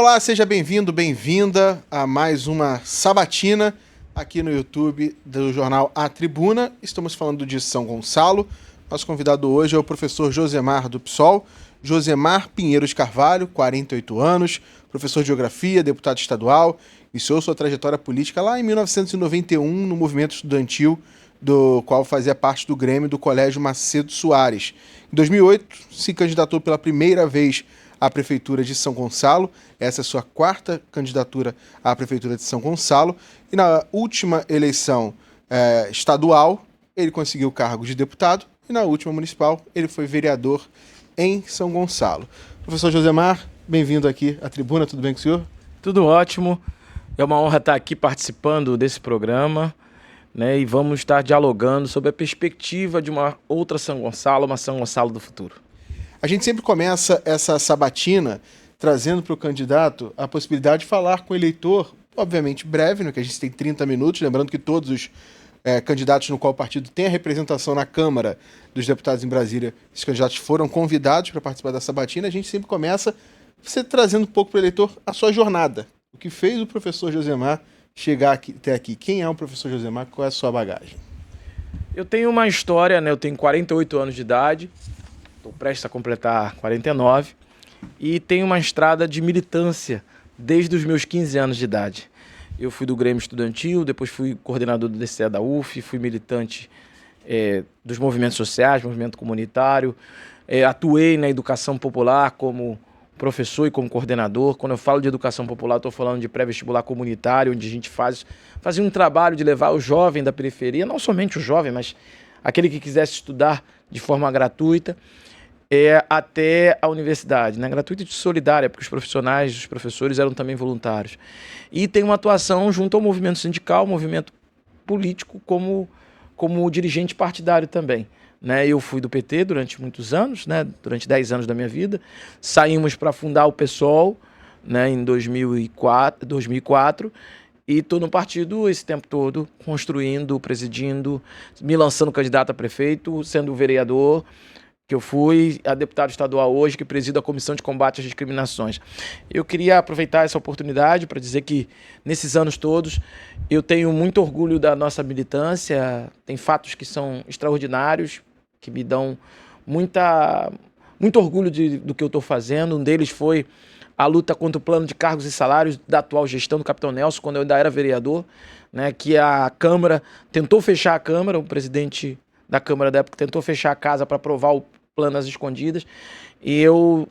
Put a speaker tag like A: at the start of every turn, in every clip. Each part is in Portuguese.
A: Olá, seja bem-vindo, bem-vinda a mais uma sabatina aqui no YouTube do jornal A Tribuna. Estamos falando de São Gonçalo. Nosso convidado hoje é o professor Josemar do PSOL, Josemar Pinheiros Carvalho, 48 anos, professor de Geografia, deputado estadual, iniciou sua trajetória política lá em 1991 no movimento estudantil, do qual fazia parte do Grêmio do Colégio Macedo Soares. Em 2008, se candidatou pela primeira vez à Prefeitura de São Gonçalo. Essa é a sua quarta candidatura à Prefeitura de São Gonçalo. E na última eleição estadual, ele conseguiu o cargo de deputado. E na última municipal, ele foi vereador em São Gonçalo. Professor Josemar, bem-vindo aqui à tribuna. Tudo bem com o senhor?
B: Tudo ótimo. É uma honra estar aqui participando desse programa, né? E vamos estar dialogando sobre a perspectiva de uma outra São Gonçalo, uma São Gonçalo do futuro.
A: A gente sempre começa essa sabatina trazendo para o candidato a possibilidade de falar com o eleitor, obviamente breve, né, que a gente tem 30 minutos, lembrando que todos os candidatos no qual o partido tem a representação na Câmara dos Deputados em Brasília, esses candidatos foram convidados para participar da sabatina. A gente sempre começa você trazendo um pouco para o eleitor a sua jornada, o que fez o professor Josemar chegar até aqui. Quem é o professor Josemar? Qual é a sua bagagem?
B: Eu tenho uma história, né? Eu tenho 48 anos de idade, estou prestes a completar 49, e tenho uma estrada de militância desde os meus 15 anos de idade. Eu fui do Grêmio Estudantil, depois fui coordenador do DCE da UF, fui militante dos movimentos sociais, movimento comunitário, atuei na educação popular como professor e como coordenador. Quando eu falo de educação popular, estou falando de pré-vestibular comunitário, onde a gente fazia um trabalho de levar o jovem da periferia, não somente o jovem, mas aquele que quisesse estudar de forma gratuita, até a universidade, né? Gratuita e solidária, porque os profissionais, os professores eram também voluntários. E tem uma atuação junto ao movimento sindical, movimento político, como dirigente partidário também, né? Eu fui do PT durante muitos anos, né? Durante 10 anos da minha vida. Saímos para fundar o PSOL, né? Em 2004, e estou no partido esse tempo todo, construindo, presidindo, me lançando candidato a prefeito, sendo vereador, que eu fui, a deputado estadual hoje, que presido a Comissão de Combate às Discriminações. Eu queria aproveitar essa oportunidade para dizer que, nesses anos todos, eu tenho muito orgulho da nossa militância, tem fatos que são extraordinários, que me dão muito orgulho do que eu estou fazendo. Um deles foi a luta contra o plano de cargos e salários da atual gestão do Capitão Nelson, quando eu ainda era vereador, né, que a Câmara tentou fechar a Câmara, o presidente da Câmara da época tentou fechar a casa para aprovar o plano às escondidas, e eu,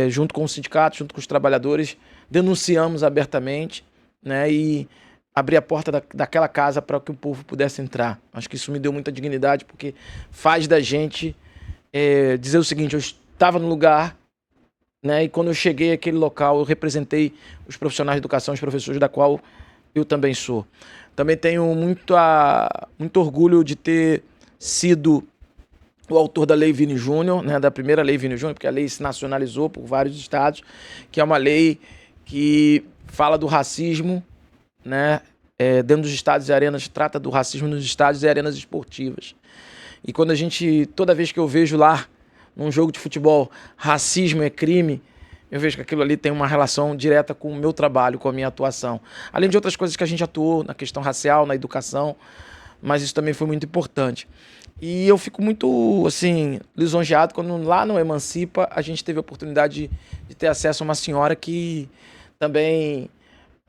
B: junto com o sindicato, junto com os trabalhadores, denunciamos abertamente, né, e abri a porta daquela casa para que o povo pudesse entrar. Acho que isso me deu muita dignidade, porque faz da gente dizer o seguinte: eu estava no lugar, né, e quando eu cheguei àquele local, eu representei os profissionais de educação, os professores, da qual eu também sou. Também tenho muito orgulho de ter sido o autor da Lei Vini Júnior, né, da primeira Lei Vini Júnior, porque a lei se nacionalizou por vários estados, que é uma lei que fala do racismo, né, dentro dos estádios e arenas, trata do racismo nos estádios e arenas esportivas. E toda vez que eu vejo lá, num jogo de futebol, racismo é crime, eu vejo que aquilo ali tem uma relação direta com o meu trabalho, com a minha atuação. Além de outras coisas que a gente atuou na questão racial, na educação, mas isso também foi muito importante. E eu fico muito, assim, lisonjeado quando lá no Emancipa a gente teve a oportunidade de ter acesso a uma senhora que também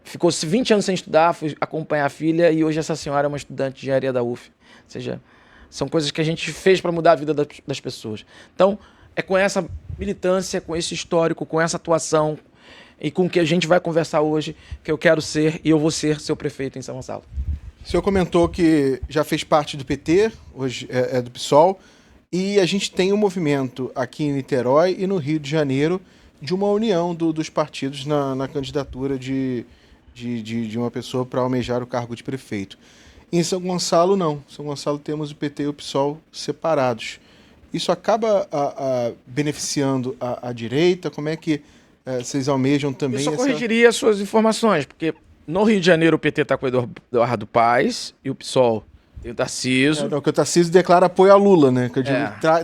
B: ficou 20 anos sem estudar, fui acompanhar a filha, e hoje essa senhora é uma estudante de engenharia da UF. Ou seja, são coisas que a gente fez para mudar a vida das pessoas. Então, é com essa militância, com esse histórico, com essa atuação e com o que a gente vai conversar hoje, que eu quero ser e eu vou ser seu prefeito em São Gonçalo.
A: O senhor comentou que já fez parte do PT, hoje é do PSOL, e a gente tem um movimento aqui em Niterói e no Rio de Janeiro de uma união dos partidos na candidatura de uma pessoa para almejar o cargo de prefeito. Em São Gonçalo, não. Em São Gonçalo temos o PT e o PSOL separados. Isso acaba beneficiando a direita? Como é que vocês almejam também?
B: Eu só corrigiria as suas informações, porque no Rio de Janeiro o PT está com o Eduardo Paes e o PSOL tem o Tarcísio.
A: Porque o Tarcísio declara apoio a Lula, né? Que eu digo,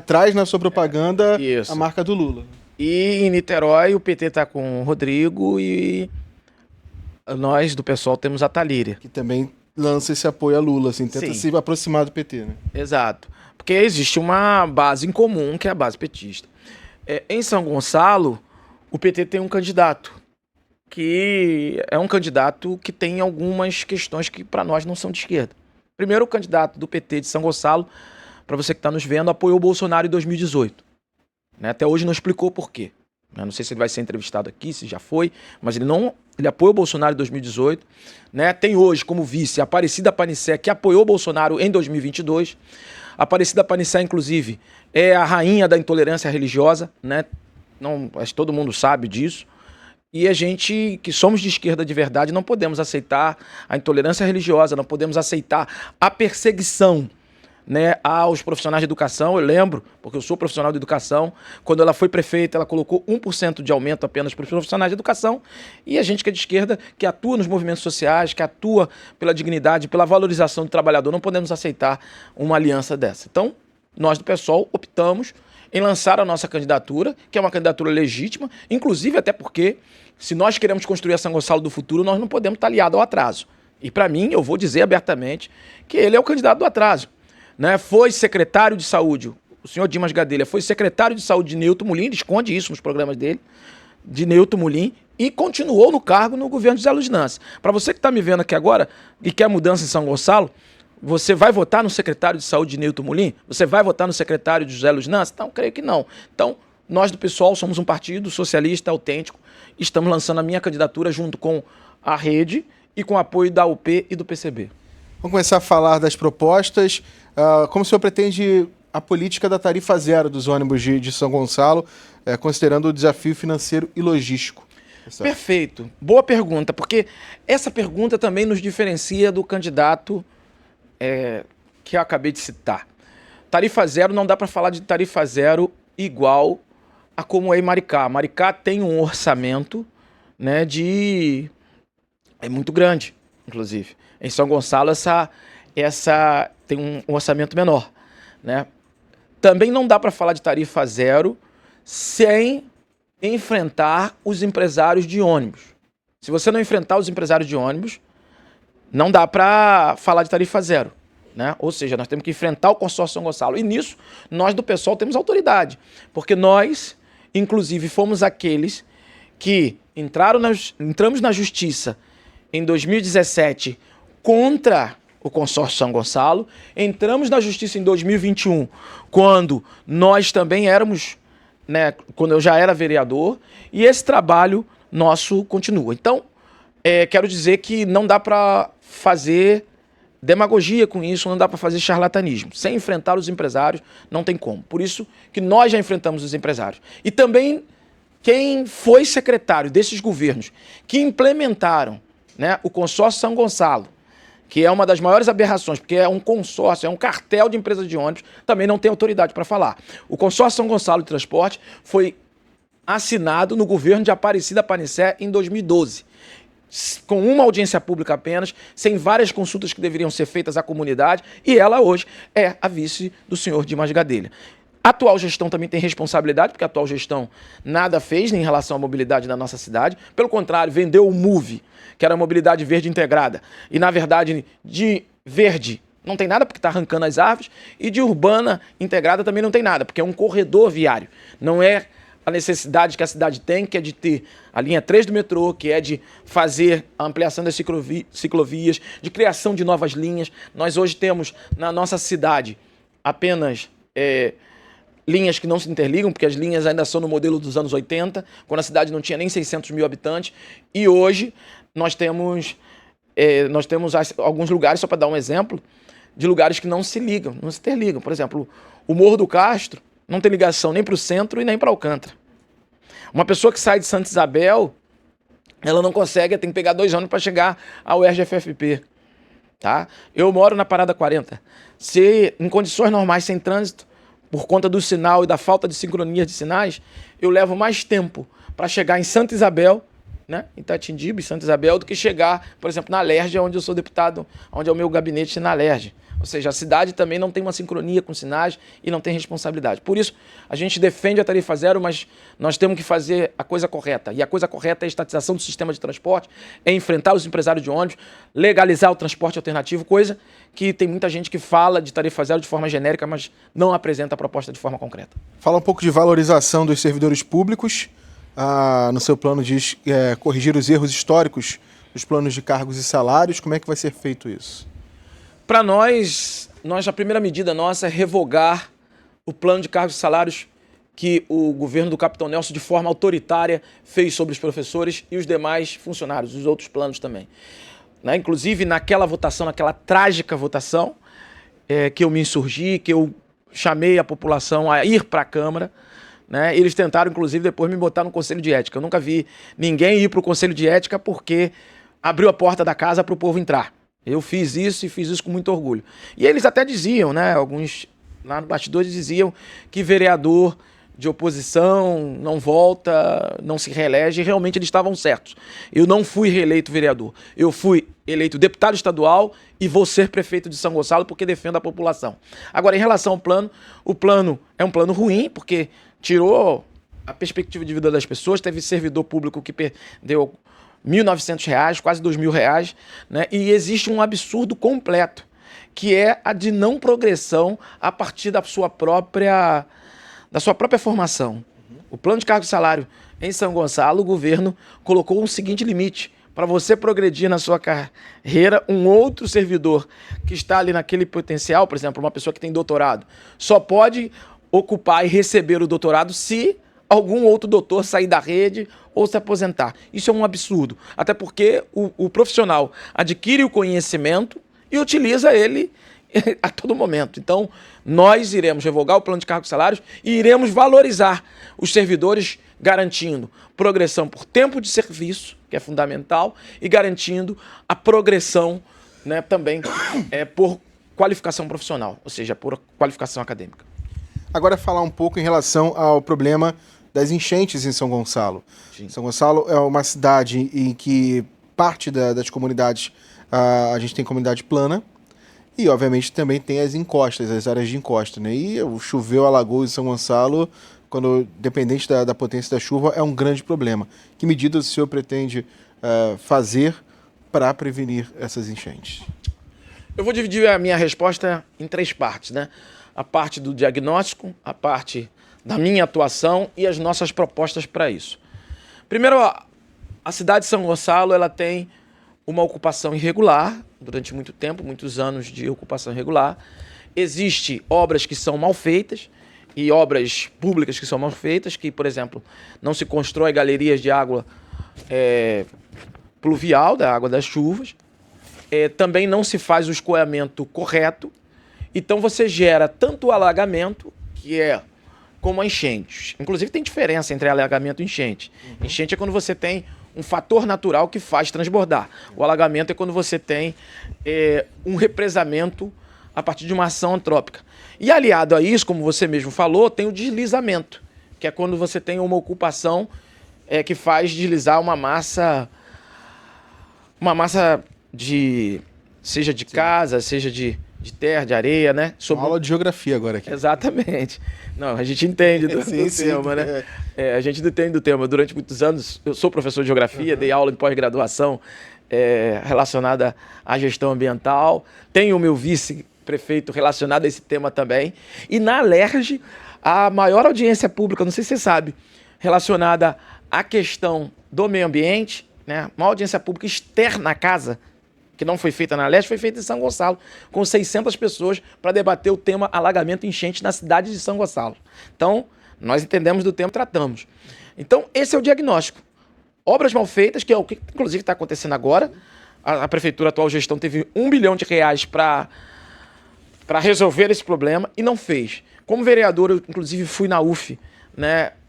A: traz na sua propaganda a marca do Lula.
B: E em Niterói o PT está com o Rodrigo e nós do PSOL temos a Thalíria.
A: Que também lança esse apoio a Lula, assim, tenta
B: Sim.
A: se aproximar do PT, né?
B: Exato. Porque existe uma base em comum, que é a base petista. Em São Gonçalo, o PT tem um candidato, que é um candidato que tem algumas questões que para nós não são de esquerda. Primeiro, o candidato do PT de São Gonçalo, para você que está nos vendo, apoiou o Bolsonaro em 2018. Né? Até hoje não explicou por quê. Não sei se ele vai ser entrevistado aqui, se já foi, mas ele apoiou o Bolsonaro em 2018. Né? Tem hoje como vice a Aparecida Panissé, que apoiou o Bolsonaro em 2022. A Aparecida Panissé, inclusive, é a rainha da intolerância religiosa, né? Não, acho que todo mundo sabe disso. E a gente, que somos de esquerda de verdade, não podemos aceitar a intolerância religiosa, não podemos aceitar a perseguição, né, aos profissionais de educação. Eu lembro, porque eu sou profissional de educação, quando ela foi prefeita, ela colocou 1% de aumento apenas para os profissionais de educação, e a gente que é de esquerda, que atua nos movimentos sociais, que atua pela dignidade, pela valorização do trabalhador, não podemos aceitar uma aliança dessa. Então, nós do PSOL optamos em lançar a nossa candidatura, que é uma candidatura legítima, inclusive até porque, se nós queremos construir a São Gonçalo do futuro, nós não podemos estar aliados ao atraso. E para mim, eu vou dizer abertamente que ele é o candidato do atraso. Né? Foi secretário de saúde, o senhor Dimas Gadelha foi secretário de saúde de Newton Moulin, ele esconde isso nos programas dele, de Newton Moulin, e continuou no cargo no governo de Zé Luiz Nance. Para você que está me vendo aqui agora e quer mudança em São Gonçalo, você vai votar no secretário de saúde de Newton Moulin? Você vai votar no secretário de José Luiz Nance? Não, creio que não. Então, nós do PSOL somos um partido socialista autêntico, estamos lançando a minha candidatura junto com a rede e com o apoio da UP e do PCB.
A: Vamos começar a falar das propostas. Como o senhor pretende a política da tarifa zero dos ônibus de São Gonçalo, considerando o desafio financeiro e logístico?
B: Perfeito. Boa pergunta, porque essa pergunta também nos diferencia do candidato que eu acabei de citar. Tarifa zero, não dá para falar de tarifa zero igual a como é em Maricá. Maricá tem um orçamento, né, é muito grande, inclusive. Em São Gonçalo, essa tem um orçamento menor, né? Também não dá para falar de tarifa zero sem enfrentar os empresários de ônibus. Se você não enfrentar os empresários de ônibus, não dá para falar de tarifa zero, né? Ou seja, nós temos que enfrentar o consórcio São Gonçalo. E nisso, nós do PSOL temos autoridade, porque nós, inclusive, fomos aqueles que entramos na justiça em 2017 contra o consórcio São Gonçalo, entramos na justiça em 2021, quando nós também éramos, né, quando eu já era vereador, e esse trabalho nosso continua. Então, quero dizer que não dá para fazer demagogia com isso, não dá para fazer charlatanismo. Sem enfrentar os empresários, não tem como. Por isso que nós já enfrentamos os empresários. E também quem foi secretário desses governos que implementaram, né, o consórcio São Gonçalo, que é uma das maiores aberrações, porque é um consórcio, é um cartel de empresas de ônibus, também não tem autoridade para falar. O consórcio São Gonçalo de Transporte foi assinado no governo de Aparecida Panissé em 2012, com uma audiência pública apenas, sem várias consultas que deveriam ser feitas à comunidade, e ela hoje é a vice do senhor Dimas Gadelha. A atual gestão também tem responsabilidade, porque a atual gestão nada fez em relação à mobilidade da nossa cidade. Pelo contrário, vendeu o MOVE, que era a mobilidade verde integrada. E, na verdade, de verde não tem nada, porque está arrancando as árvores. E de urbana integrada também não tem nada, porque é um corredor viário. Não é a necessidade que a cidade tem, que é de ter a linha 3 do metrô, que é de fazer a ampliação das ciclovias, de criação de novas linhas. Nós hoje temos na nossa cidade apenas linhas que não se interligam, porque as linhas ainda são no modelo dos anos 80, quando a cidade não tinha nem 600 mil habitantes. E hoje nós temos alguns lugares, só para dar um exemplo, de lugares que não se ligam, não se interligam. Por exemplo, o Morro do Castro não tem ligação nem para o centro e nem para Alcântara. Uma pessoa que sai de Santa Isabel, ela não consegue, tem que pegar 2 ônibus para chegar ao UERJ-FFP. Tá? Eu moro na Parada 40. Se em condições normais, sem trânsito, por conta do sinal e da falta de sincronia de sinais, eu levo mais tempo para chegar em Santa Isabel, né, em Itatindiba, em Santa Isabel, do que chegar, por exemplo, na Alerj, onde eu sou deputado, onde é o meu gabinete na Alerj. Ou seja, a cidade também não tem uma sincronia com sinais e não tem responsabilidade. Por isso, a gente defende a tarifa zero, mas nós temos que fazer a coisa correta. E a coisa correta é a estatização do sistema de transporte, é enfrentar os empresários de ônibus, legalizar o transporte alternativo, coisa que tem muita gente que fala de tarifa zero de forma genérica, mas não apresenta a proposta de forma concreta.
A: Fala um pouco de valorização dos servidores públicos. No seu plano diz corrigir os erros históricos dos planos de cargos e salários. Como é que vai ser feito isso?
B: Para nós, a primeira medida nossa é revogar o plano de cargos e salários que o governo do Capitão Nelson, de forma autoritária, fez sobre os professores e os demais funcionários, os outros planos também. Inclusive, naquela votação, naquela trágica votação, que eu me insurgi, que eu chamei a população a ir para a Câmara, eles tentaram, inclusive, depois me botar no Conselho de Ética. Eu nunca vi ninguém ir para o Conselho de Ética porque abriu a porta da casa para o povo entrar. Eu fiz isso e fiz isso com muito orgulho. E eles até diziam, alguns lá no bastidores diziam que vereador de oposição não volta, não se reelege, e realmente eles estavam certos. Eu não fui reeleito vereador. Eu fui eleito deputado estadual e vou ser prefeito de São Gonçalo porque defendo a população. Agora, em relação ao plano, o plano é um plano ruim porque tirou a perspectiva de vida das pessoas, teve servidor público que perdeu R$1.900, quase R$2.000, e existe um absurdo completo, que é a de não progressão a partir da sua própria formação. O plano de cargo e salário em São Gonçalo, o governo colocou um seguinte limite: para você progredir na sua carreira, um outro servidor que está ali naquele potencial, por exemplo, uma pessoa que tem doutorado, só pode ocupar e receber o doutorado se algum outro doutor sair da rede ou se aposentar. Isso é um absurdo, até porque o profissional adquire o conhecimento e utiliza ele a todo momento. Então, nós iremos revogar o plano de cargos e salários e iremos valorizar os servidores, garantindo progressão por tempo de serviço, que é fundamental, e garantindo a progressão também por qualificação profissional, ou seja, por qualificação acadêmica.
A: Agora, falar um pouco em relação ao problema das enchentes em São Gonçalo. Sim. São Gonçalo é uma cidade em que parte das comunidades, a gente tem comunidade plana, e obviamente também tem as encostas, as áreas de encosta, E o choveu, alagou em São Gonçalo, quando dependente da potência da chuva, é um grande problema. Que medidas o senhor pretende fazer para prevenir essas enchentes?
B: Eu vou dividir a minha resposta em 3 partes, A parte do diagnóstico, a parte da minha atuação e as nossas propostas para isso. Primeiro, a cidade de São Gonçalo ela tem uma ocupação irregular, durante muito tempo, muitos anos de ocupação irregular. Existem obras que são mal feitas e obras públicas que são mal feitas, que, por exemplo, não se constrói galerias de água pluvial, da água das chuvas. Também não se faz o escoamento correto. Então você gera tanto o alagamento, que é como a enchente. Inclusive tem diferença entre alagamento e enchente. Enchente é quando você tem um fator natural que faz transbordar. O alagamento é quando você tem um represamento a partir de uma ação antrópica. E aliado a isso, como você mesmo falou, tem o deslizamento, que é quando você tem uma ocupação que faz deslizar uma massa seja de casa, seja de terra, de areia,
A: Uma aula de geografia agora aqui.
B: Exatamente. Não, a gente entende do tema, a gente entende do tema. Durante muitos anos, eu sou professor de geografia, dei aula em pós-graduação relacionada à gestão ambiental. Tenho o meu vice-prefeito relacionado a esse tema também. E na Alerj, a maior audiência pública, não sei se você sabe, relacionada à questão do meio ambiente, uma audiência pública externa à casa, que não foi feita na Leste, foi feita em São Gonçalo, com 600 pessoas para debater o tema alagamento e enchente na cidade de São Gonçalo. Então, nós entendemos do tema e tratamos. Então, esse é o diagnóstico. Obras mal feitas, que é o que inclusive está acontecendo agora. A prefeitura, a atual gestão, teve R$1 bilhão para resolver esse problema e não fez. Como vereador, eu inclusive fui na UF,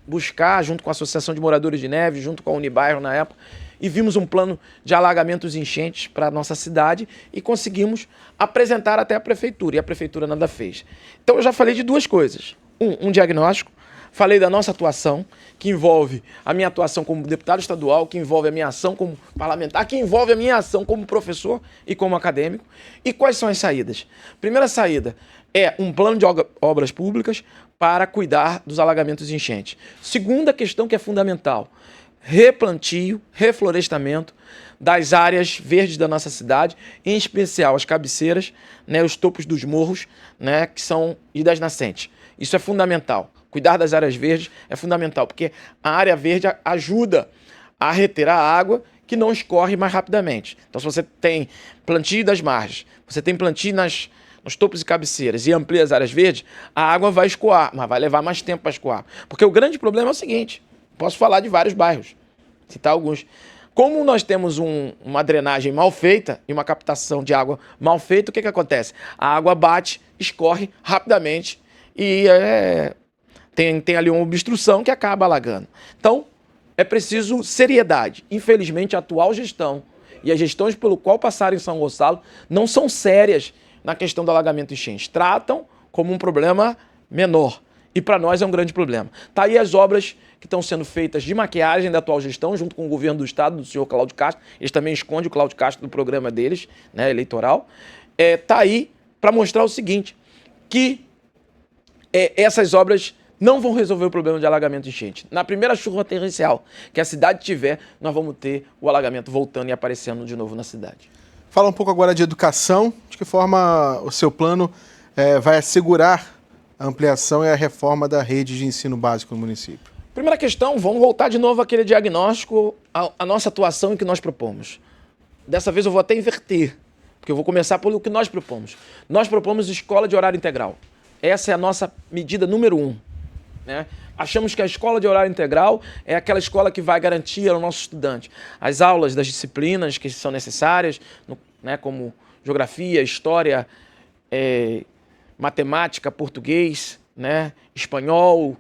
B: buscar, junto com a Associação de Moradores de Neve, junto com a Unibairro na época, e vimos um plano de alagamentos e enchentes para a nossa cidade e conseguimos apresentar até a prefeitura, e a prefeitura nada fez. Então eu já falei de 2 coisas. Um diagnóstico, falei da nossa atuação, que envolve a minha atuação como deputado estadual, que envolve a minha ação como parlamentar, que envolve a minha ação como professor e como acadêmico. E quais são as saídas? Primeira saída é um plano de obras públicas para cuidar dos alagamentos e enchentes. Segunda questão que é fundamental, replantio, reflorestamento das áreas verdes da nossa cidade, em especial as cabeceiras, né, os topos dos morros, né, que são e das nascentes. Isso é fundamental. Cuidar das áreas verdes é fundamental, porque a área verde ajuda a reter a água que não escorre mais rapidamente. Então, se você tem plantio das margens, você tem plantio nos topos e cabeceiras e amplia as áreas verdes, a água vai escoar, mas vai levar mais tempo para escoar. Porque o grande problema é o seguinte, posso falar de vários bairros, citar alguns. Como nós temos uma drenagem mal feita e uma captação de água mal feita, o que acontece? A água bate, escorre rapidamente e tem ali uma obstrução que acaba alagando. Então, é preciso seriedade. Infelizmente, a atual gestão e as gestões pelo qual passaram em São Gonçalo não são sérias na questão do alagamento e enchente. Tratam como um problema menor. E para nós é um grande problema. Tá aí as obras que estão sendo feitas de maquiagem da atual gestão, junto com o governo do estado, do senhor Cláudio Castro. Eles também escondem o Cláudio Castro do programa deles, né, eleitoral. Tá aí para mostrar o seguinte, que essas obras não vão resolver o problema de alagamento e enchente. Na primeira chuva torrencial que a cidade tiver, nós vamos ter o alagamento voltando e aparecendo de novo na cidade.
A: Fala um pouco agora de educação. De que forma o seu plano vai assegurar a ampliação e a reforma da rede de ensino básico no município?
B: Primeira questão, vamos voltar de novo àquele diagnóstico, a nossa atuação e o que nós propomos. Dessa vez eu vou até inverter, porque eu vou começar pelo que nós propomos. Nós propomos escola de horário integral. Essa é a nossa medida número 1. Né? Achamos que a escola de horário integral é aquela escola que vai garantir ao nosso estudante as aulas das disciplinas que são necessárias, né, como geografia, história, matemática, português, né, espanhol,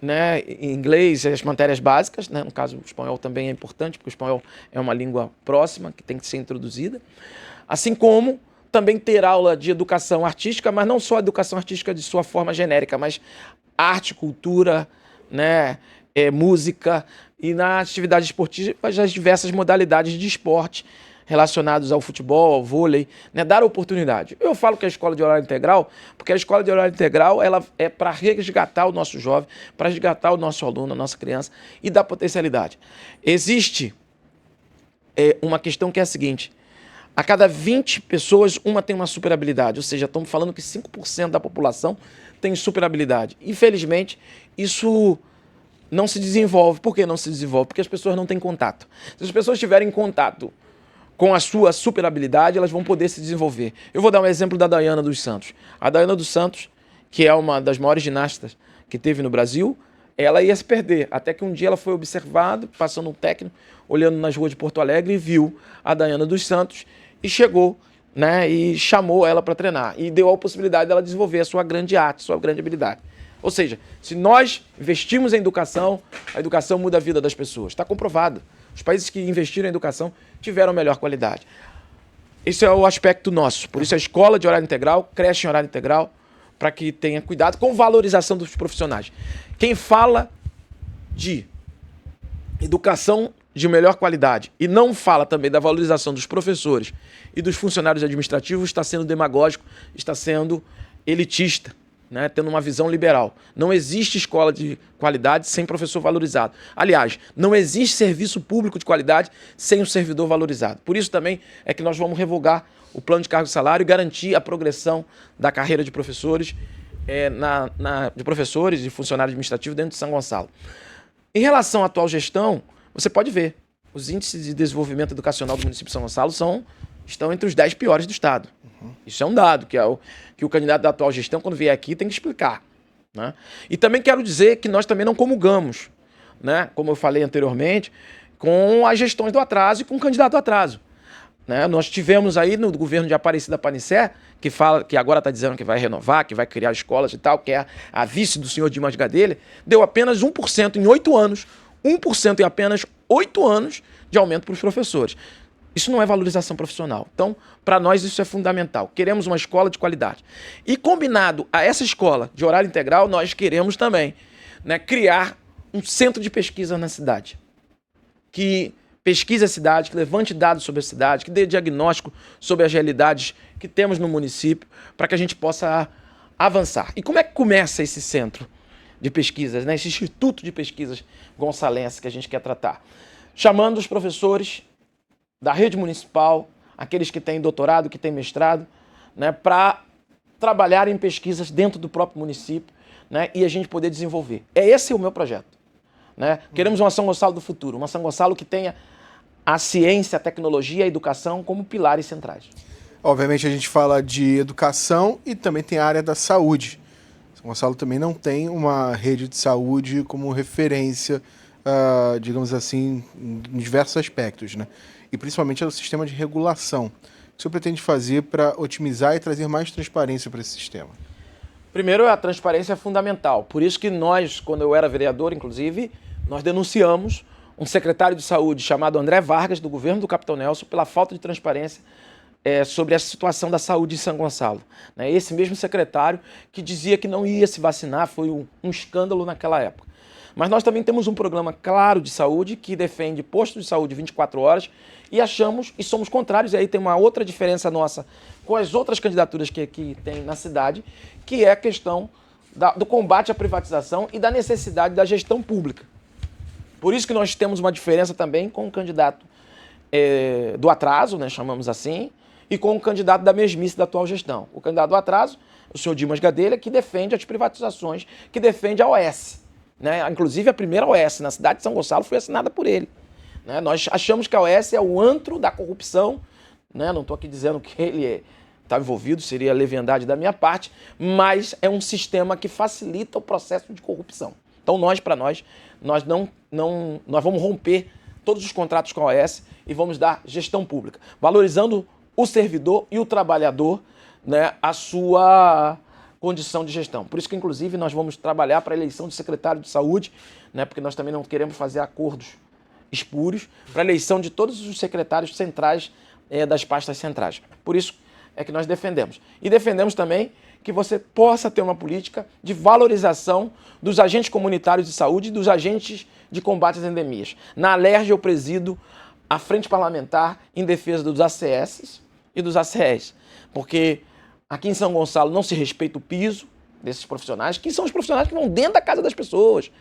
B: né, inglês, as matérias básicas, né, no caso o espanhol também é importante, porque o espanhol é uma língua próxima que tem que ser introduzida, assim como também ter aula de educação artística, mas não só educação artística de sua forma genérica, mas arte, cultura, né, música e na atividade esportiva as diversas modalidades de esporte relacionados ao futebol, ao vôlei, né, dar oportunidade. Eu falo que a escola de horário integral, porque a escola de horário integral ela é para resgatar o nosso jovem, para resgatar o nosso aluno, a nossa criança e dar potencialidade. Existe uma questão que é a seguinte, a cada 20 pessoas, uma tem uma superabilidade, ou seja, estamos falando que 5% da população tem superabilidade. Infelizmente, isso não se desenvolve. Por que não se desenvolve? Porque as pessoas não têm contato. Se as pessoas tiverem contato com a sua superabilidade, elas vão poder se desenvolver. Eu vou dar um exemplo da Daiana dos Santos. A Daiana dos Santos, que é uma das maiores ginastas que teve no Brasil, ela ia se perder. Até que um dia ela foi observada, passando um técnico, olhando nas ruas de Porto Alegre e viu a Daiana dos Santos e chegou, né, e chamou ela para treinar e deu a possibilidade dela desenvolver a sua grande arte, sua grande habilidade. Ou seja, se nós investimos em educação, a educação muda a vida das pessoas. Está comprovado. Os países que investiram em educação tiveram melhor qualidade. Esse é o aspecto nosso. Por isso a escola de horário integral, creche em horário integral, para que tenha cuidado com valorização dos profissionais. Quem fala de educação de melhor qualidade e não fala também da valorização dos professores e dos funcionários administrativos está sendo demagógico, está sendo elitista, né? Tendo uma visão liberal. Não existe escola de qualidade sem professor valorizado. Aliás, não existe serviço público de qualidade sem um servidor valorizado. Por isso também é que nós vamos revogar o plano de cargo e salário e garantir a progressão da carreira de professores, de professores e funcionários administrativos dentro de São Gonçalo. Em relação à atual gestão, você pode ver, os índices de desenvolvimento educacional do município de São Gonçalo estão entre os 10 piores do estado. Isso é um dado que o candidato da atual gestão, quando vier aqui, tem que explicar. Né? E também quero dizer que nós também não comulgamos, né, como eu falei anteriormente, com as gestões do atraso e com o candidato do atraso. Né? Nós tivemos aí no governo de Aparecida Panicé, que fala que agora está dizendo que vai renovar, que vai criar escolas e tal, que é a vice do senhor Dimas Gadelha, deu apenas 1% em 8 anos, 1% em apenas 8 anos de aumento para os professores. Isso não é valorização profissional. Então, para nós isso é fundamental. Queremos uma escola de qualidade. E combinado a essa escola de horário integral, nós queremos também né, criar um centro de pesquisa na cidade, que pesquise a cidade, que levante dados sobre a cidade, que dê diagnóstico sobre as realidades que temos no município, para que a gente possa avançar. E como é que começa esse centro de pesquisas, né, esse Instituto de Pesquisas Gonçalense que a gente quer tratar? Chamando os professores da rede municipal, aqueles que têm doutorado, que têm mestrado, né, para trabalhar em pesquisas dentro do próprio município, né, e a gente poder desenvolver. Esse é o meu projeto. Né? Queremos uma São Gonçalo do futuro, uma São Gonçalo que tenha a ciência, a tecnologia e a educação como pilares centrais.
A: Obviamente a gente fala de educação e também tem a área da saúde. São Gonçalo também não tem uma rede de saúde como referência, digamos assim, em diversos aspectos, né? E principalmente é o sistema de regulação. O que o senhor pretende fazer para otimizar e trazer mais transparência para esse sistema?
B: Primeiro, a transparência é fundamental. Por isso que nós, quando eu era vereador, inclusive, nós denunciamos um secretário de saúde chamado André Vargas, do governo do Capitão Nelson, pela falta de transparência sobre a situação da saúde em São Gonçalo. Esse mesmo secretário que dizia que não ia se vacinar, foi um escândalo naquela época. Mas nós também temos um programa claro de saúde que defende posto de saúde 24 horas e achamos e somos contrários, e aí tem uma outra diferença nossa com as outras candidaturas que tem na cidade, que é a questão do combate à privatização e da necessidade da gestão pública. Por isso que nós temos uma diferença também com o candidato do atraso, né, chamamos assim, e com o candidato da mesmice da atual gestão. O candidato do atraso, o senhor Dimas Gadelha, que defende as privatizações, que defende a OS. Né? Inclusive a primeira OS na cidade de São Gonçalo foi assinada por ele. Né? Nós achamos que a OS é o antro da corrupção, né? Não estou aqui dizendo que ele está envolvido, seria leviandade da minha parte, mas é um sistema que facilita o processo de corrupção. Então nós vamos romper todos os contratos com a OS e vamos dar gestão pública, valorizando o servidor e o trabalhador, né, a sua condição de gestão. Por isso que, inclusive, nós vamos trabalhar para a eleição de secretário de saúde, né, porque nós também não queremos fazer acordos espúrios, para a eleição de todos os secretários centrais das pastas centrais. Por isso é que nós defendemos. E defendemos também que você possa ter uma política de valorização dos agentes comunitários de saúde e dos agentes de combate às endemias. Na Alerj eu presido a Frente Parlamentar em defesa dos ACS e dos ACEs, porque aqui em São Gonçalo não se respeita o piso desses profissionais, que são os profissionais que vão dentro da casa das pessoas,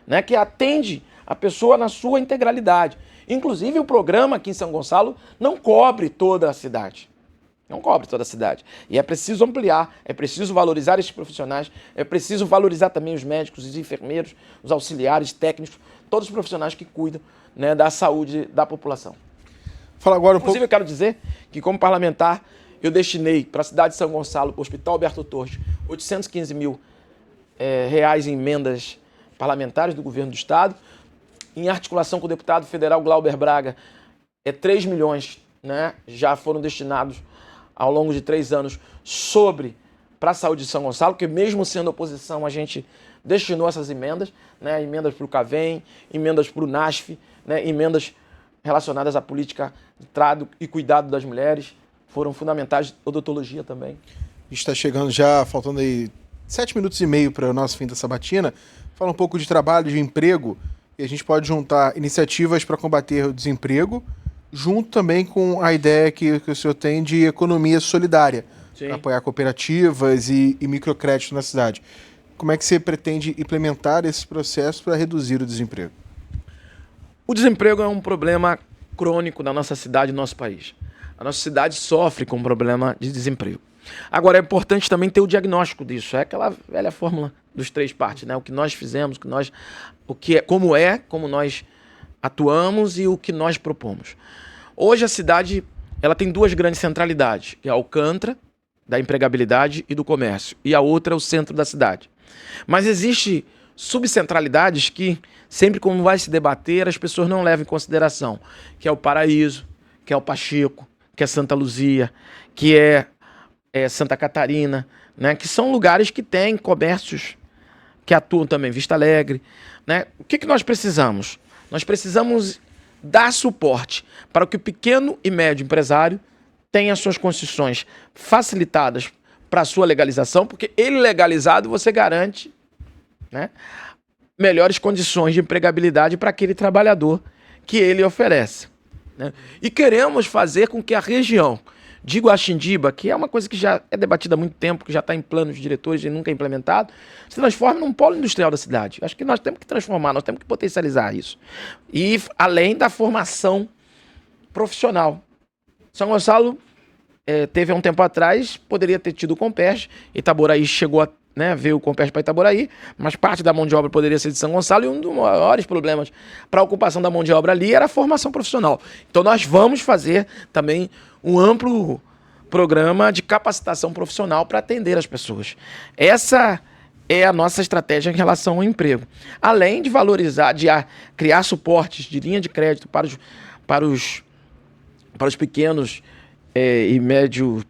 B: né, que atende a pessoa na sua integralidade. Inclusive, o programa aqui em São Gonçalo não cobre toda a cidade. Não cobre toda a cidade. E é preciso ampliar, é preciso valorizar esses profissionais, é preciso valorizar também os médicos, os enfermeiros, os auxiliares, técnicos, todos os profissionais que cuidam, né, da saúde da população.
A: Fala agora
B: Inclusive, eu quero dizer que, como parlamentar, eu destinei para a cidade de São Gonçalo, para o Hospital Alberto Torres, 815 mil reais em emendas parlamentares do governo do Estado. Em articulação com o deputado federal Glauber Braga, 3 milhões, né, já foram destinados ao longo de 3 anos para a saúde de São Gonçalo, porque mesmo sendo oposição, a gente destinou essas emendas, né, emendas para o CAVEM, emendas para o NASF, né, emendas relacionadas à política de trato e cuidado das mulheres, foram fundamentais, odontologia também.
A: A gente está chegando já, faltando aí 7 minutos e meio para o nosso fim da sabatina. Fala um pouco de trabalho, de emprego, e a gente pode juntar iniciativas para combater o desemprego, junto também com a ideia que o senhor tem de economia solidária, para apoiar cooperativas e microcrédito na cidade. Como é que você pretende implementar esse processo para reduzir o desemprego?
B: O desemprego é um problema crônico na nossa cidade e no nosso país. A nossa cidade sofre com um problema de desemprego. Agora, é importante também ter o diagnóstico disso. É aquela velha fórmula dos 3 partes, né? O que nós fizemos, como nós atuamos e o que nós propomos. Hoje a cidade ela tem 2 grandes centralidades, que é a Alcântara, da empregabilidade e do comércio, e a outra é o centro da cidade. Mas existe subcentralidades que, sempre quando vai se debater, as pessoas não levam em consideração, que é o Paraíso, que é o Pacheco, que é Santa Luzia, que é Santa Catarina, né? Que são lugares que têm comércios que atuam também, Vista Alegre. Né? O que nós precisamos? Nós precisamos dar suporte para que o pequeno e médio empresário tenha suas condições facilitadas para a sua legalização, porque ele legalizado você garante, né, melhores condições de empregabilidade para aquele trabalhador que ele oferece, né? E queremos fazer com que a região de Guaxindiba, que é uma coisa que já é debatida há muito tempo, que já está em planos de diretores e nunca é implementado, se transforme num polo industrial da cidade. Acho que nós temos que transformar, nós temos que potencializar isso. E além da formação profissional. São Gonçalo teve há um tempo atrás, poderia ter tido o Comperj, Itaboraí chegou a veio o Comperj para Itaboraí, mas parte da mão de obra poderia ser de São Gonçalo, e um dos maiores problemas para a ocupação da mão de obra ali era a formação profissional. Então nós vamos fazer também um amplo programa de capacitação profissional para atender as pessoas. Essa é a nossa estratégia em relação ao emprego. Além de valorizar, de criar suportes de linha de crédito para os pequenos e médios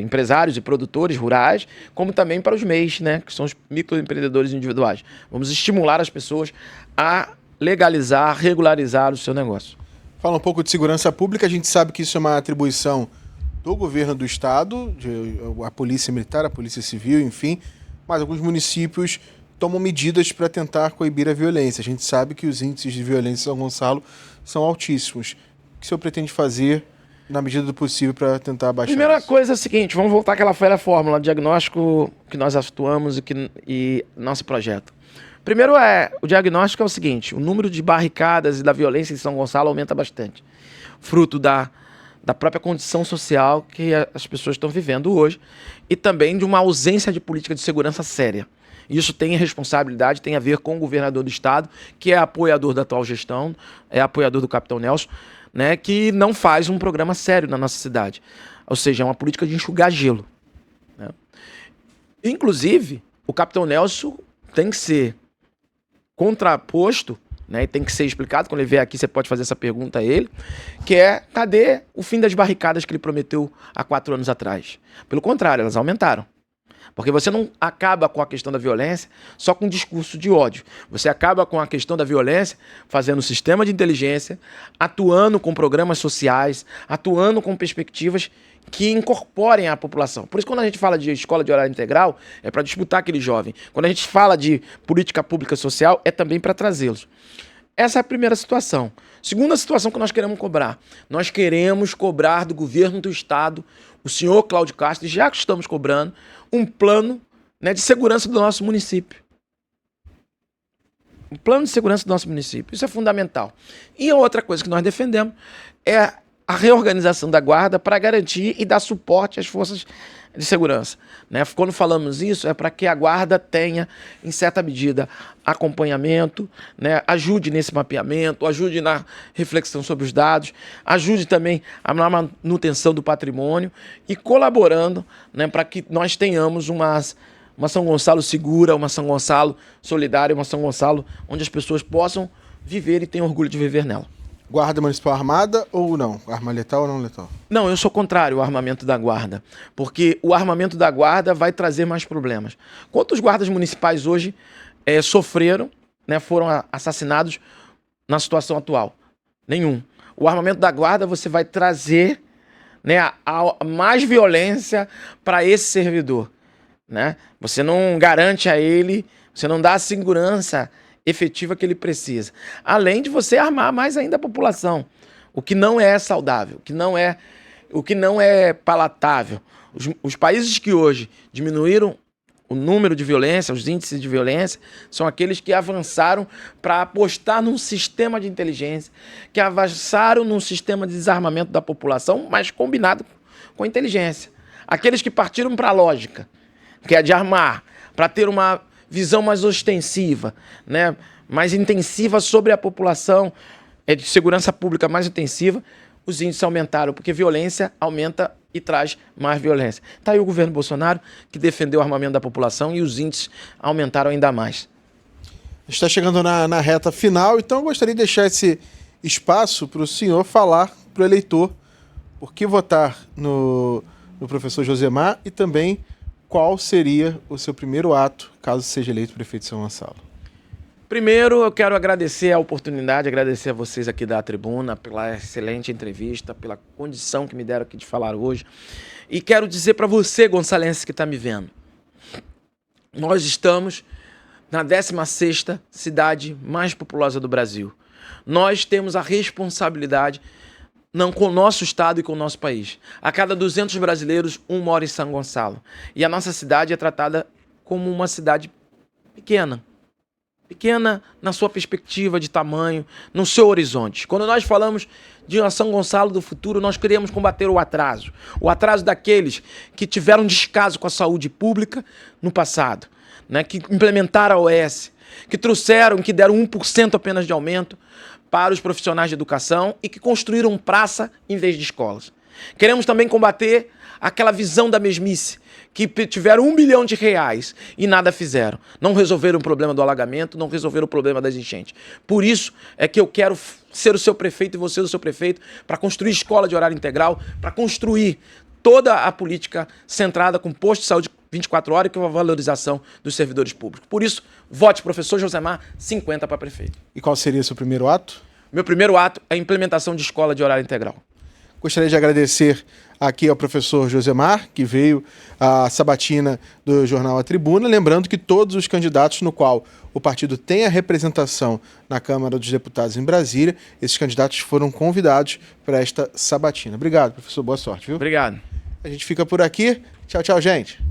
B: empresários e produtores rurais, como também para os MEIs, né, que são os microempreendedores individuais. Vamos estimular as pessoas a legalizar, regularizar o seu negócio.
A: Fala um pouco de segurança pública. A gente sabe que isso é uma atribuição do governo do estado, a polícia militar, a polícia civil, enfim, mas alguns municípios tomam medidas para tentar coibir a violência. A gente sabe que os índices de violência em São Gonçalo são altíssimos. O que o senhor pretende fazer na medida do possível para tentar abaixar
B: Primeira
A: isso?
B: coisa é a seguinte, vamos voltar àquela velha fórmula, diagnóstico que nós atuamos e nosso projeto. Primeiro o diagnóstico é o seguinte, o número de barricadas e da violência em São Gonçalo aumenta bastante, fruto da própria condição social que as pessoas estão vivendo hoje e também de uma ausência de política de segurança séria. Isso tem responsabilidade, tem a ver com o governador do estado, que é apoiador da atual gestão, é apoiador do capitão Nelson, né, que não faz um programa sério na nossa cidade. Ou seja, é uma política de enxugar gelo, né? Inclusive, o capitão Nelson tem que ser contraposto, né, e tem que ser explicado. Quando ele vier aqui, você pode fazer essa pergunta a ele, que é, cadê o fim das barricadas que ele prometeu há 4 anos atrás? Pelo contrário, elas aumentaram. Porque você não acaba com a questão da violência só com um discurso de ódio. Você acaba com a questão da violência fazendo um sistema de inteligência, atuando com programas sociais, atuando com perspectivas que incorporem a população. Por isso, quando a gente fala de escola de horário integral, é para disputar aquele jovem. Quando a gente fala de política pública social, é também para trazê-los. Essa é a primeira situação. Segunda situação que nós queremos cobrar. Nós queremos cobrar do governo do estado, o senhor Cláudio Castro, já que estamos cobrando, um plano, né, de segurança do nosso município. Um plano de segurança do nosso município. Isso é fundamental. E a outra coisa que nós defendemos é a reorganização da guarda para garantir e dar suporte às forças de segurança, né? Quando falamos isso, é para que a guarda tenha, em certa medida, acompanhamento, né? Ajude nesse mapeamento, ajude na reflexão sobre os dados, ajude também na manutenção do patrimônio e colaborando, né, para que nós tenhamos uma São Gonçalo segura, uma São Gonçalo solidária, uma São Gonçalo onde as pessoas possam viver e tenham orgulho de viver nela.
A: Guarda Municipal armada ou não? Arma letal ou não letal?
B: Não, eu sou contrário ao armamento da guarda, porque o armamento da guarda vai trazer mais problemas. Quantos guardas municipais hoje sofreram, né, foram assassinados na situação atual? Nenhum. O armamento da guarda você vai trazer, né, a mais violência para esse servidor, né? Você não garante a ele, você não dá a segurança efetiva que ele precisa. Além de você armar mais ainda a população, o que não é saudável, o que não é palatável. Os países que hoje diminuíram o número de violência, os índices de violência, são aqueles que avançaram para apostar num sistema de inteligência, que avançaram num sistema de desarmamento da população, mas combinado com a inteligência. Aqueles que partiram para a lógica, que é de armar, para ter uma visão mais ostensiva, né, mais intensiva sobre a população, de segurança pública mais intensiva, os índices aumentaram, porque violência aumenta e traz mais violência. Está aí o governo Bolsonaro, que defendeu o armamento da população e os índices aumentaram ainda mais.
A: A gente está chegando na reta final, então eu gostaria de deixar esse espaço para o senhor falar para o eleitor por que votar no professor Josemar e também qual seria o seu primeiro ato caso seja eleito prefeito de São Gonçalo.
B: Primeiro, eu quero agradecer a oportunidade, agradecer a vocês aqui da tribuna pela excelente entrevista, pela condição que me deram aqui de falar hoje. E quero dizer para você, gonçalense, que está me vendo, nós estamos na 16ª cidade mais populosa do Brasil. Nós temos a responsabilidade, não com o nosso estado e com o nosso país. A cada 200 brasileiros, um mora em São Gonçalo. E a nossa cidade é tratada como uma cidade pequena. Pequena na sua perspectiva de tamanho, no seu horizonte. Quando nós falamos de uma São Gonçalo do futuro, nós queremos combater o atraso. O atraso daqueles que tiveram descaso com a saúde pública no passado, né? Que implementaram a OS, que trouxeram, que deram 1% apenas de aumento para os profissionais de educação e que construíram praça em vez de escolas. Queremos também combater aquela visão da mesmice, que tiveram R$1 bilhão e nada fizeram. Não resolveram o problema do alagamento, não resolveram o problema das enchentes. Por isso é que eu quero ser o seu prefeito e você o seu prefeito para construir escola de horário integral, para construir toda a política centrada com posto de saúde 24 horas e com a valorização dos servidores públicos. Por isso, vote professor Josemar, 50 para prefeito.
A: E qual seria o seu primeiro ato?
B: Meu primeiro ato é a implementação de escola de horário integral.
A: Gostaria de agradecer aqui ao professor Josemar, que veio à sabatina do jornal A Tribuna, lembrando que todos os candidatos no qual o partido tem a representação na Câmara dos Deputados em Brasília, esses candidatos foram convidados para esta sabatina. Obrigado, professor. Boa sorte, viu?
B: Obrigado.
A: A gente fica por aqui. Tchau, tchau, gente.